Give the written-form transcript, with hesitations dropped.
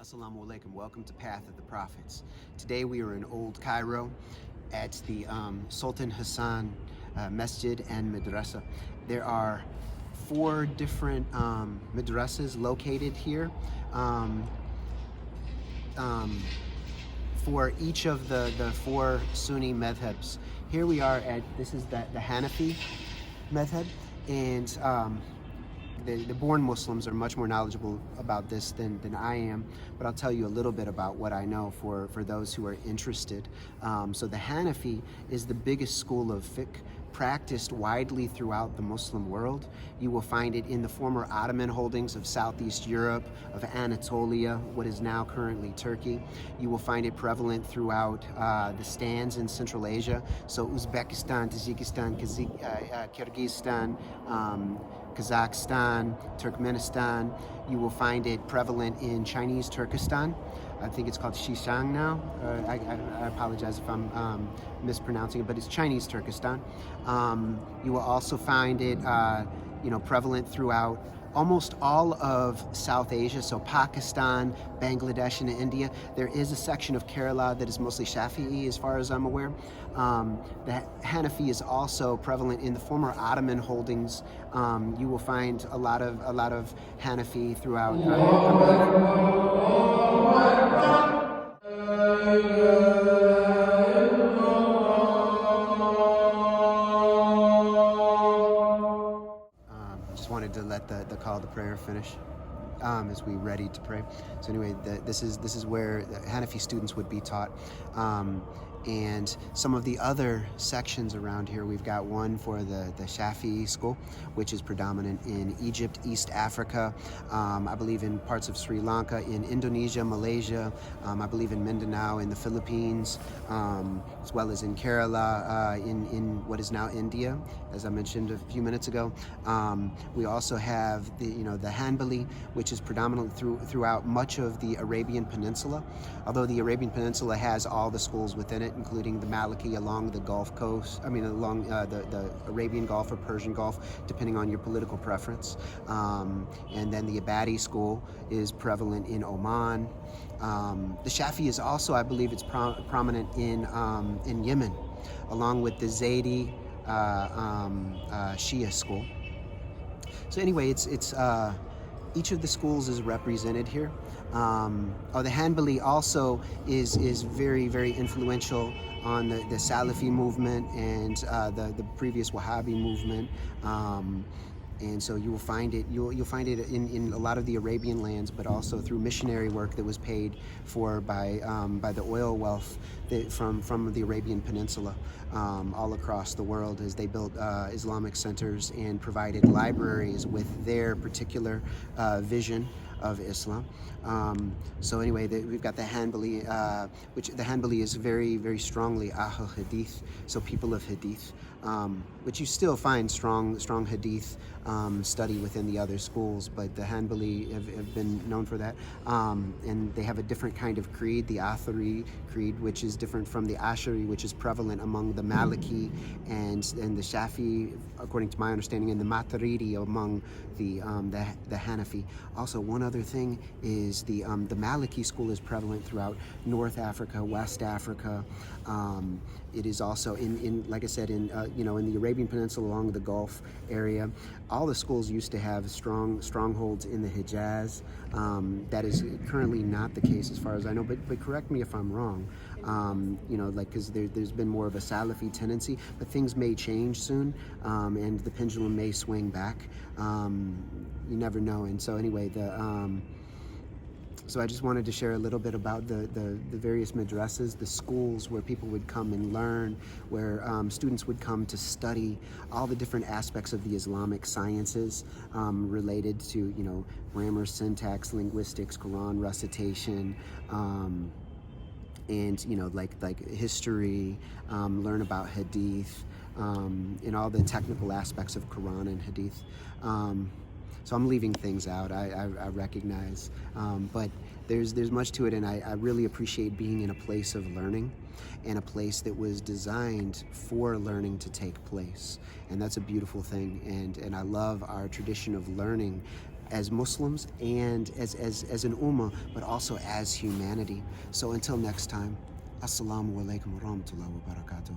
Assalamu alaikum, welcome to Path of the Prophets. Today we are in Old Cairo at the Sultan Hassan Masjid and Madrasa. There are four different madrasas located here for each of the four Sunni madhabs. Here we are this is the Hanafi madhab, and the born Muslims are much more knowledgeable about this than I am, but I'll tell you a little bit about what I know for those who are interested. So the Hanafi is the biggest school of fiqh practiced widely throughout the Muslim world. You will find it in the former Ottoman holdings of Southeast Europe, of Anatolia, what is now currently Turkey. You will find it prevalent throughout the stands in Central Asia, so Uzbekistan, Tajikistan, Kyrgyzstan, Kazakhstan, Turkmenistan. You will find it prevalent in Chinese Turkestan. I think it's called Xishan now. I apologize if I'm mispronouncing it, but it's Chinese Turkestan. You will also find it, prevalent throughout almost all of South Asia, so Pakistan, Bangladesh, and India. There is a section of Kerala that is mostly Shafi'i, as far as I'm aware. The Hanafi is also prevalent in the former Ottoman holdings. You will find a lot of Hanafi throughout. Just wanted to let the call to prayer finish as we ready to pray. So anyway, this is where the Hanafi students would be taught. And some of the other sections around here, we've got one for the Shafi'i school, which is predominant in Egypt, East Africa, I believe in parts of Sri Lanka, in Indonesia, Malaysia, I believe in Mindanao, in the Philippines, as well as in Kerala, in what is now India, as I mentioned a few minutes ago. We also have the Hanbali, which is predominant throughout much of the Arabian Peninsula, although the Arabian Peninsula has all the schools within it, including the Maliki along the Gulf Coast, along the Arabian Gulf or Persian Gulf, depending on your political preference. And then the Abadi school is prevalent in Oman. The Shafi is also, I believe it's prominent in Yemen, along with the Zaydi Shia school. So anyway, it's each of the schools is represented here. The Hanbali also is very, very influential on the Salafi movement and the previous Wahhabi movement. And so you will find it. You'll find it in a lot of the Arabian lands, but also through missionary work that was paid for by the oil wealth from the Arabian Peninsula, all across the world, as they built Islamic centers and provided libraries with their particular vision of Islam. So anyway, we've got the Hanbali, which the Hanbali is very, very strongly Ahl Hadith, so people of Hadith, which you still find strong Hadith study within the other schools, but the Hanbali have been known for that. And they have a different kind of creed, the Athari creed, which is different from the Ashari, which is prevalent among the Maliki and the Shafi, according to my understanding, and the Maturidi among the Hanafi. Also, one other thing is the Maliki school is prevalent throughout North Africa, West Africa. It is also in like I said, in the Arabian Peninsula along the Gulf area. All the schools used to have strongholds in the Hijaz. That is currently not the case, as far as I know. But correct me if I'm wrong. Because there's been more of a Salafi tendency, but things may change soon, and the pendulum may swing back. You never know. And so anyway, so I just wanted to share a little bit about the various madrasas, the schools where people would come and learn, where students would come to study all the different aspects of the Islamic sciences related to, grammar, syntax, linguistics, Quran recitation, and like history, learn about Hadith, and all the technical aspects of Quran and Hadith. So I'm leaving things out, I recognize, but there's much to it, and I really appreciate being in a place of learning, and a place that was designed for learning to take place, and that's a beautiful thing, and I love our tradition of learning as Muslims and as an ummah, but also as humanity. So until next time, Assalamu alaikum wa rahmatullahi wa barakatuhu.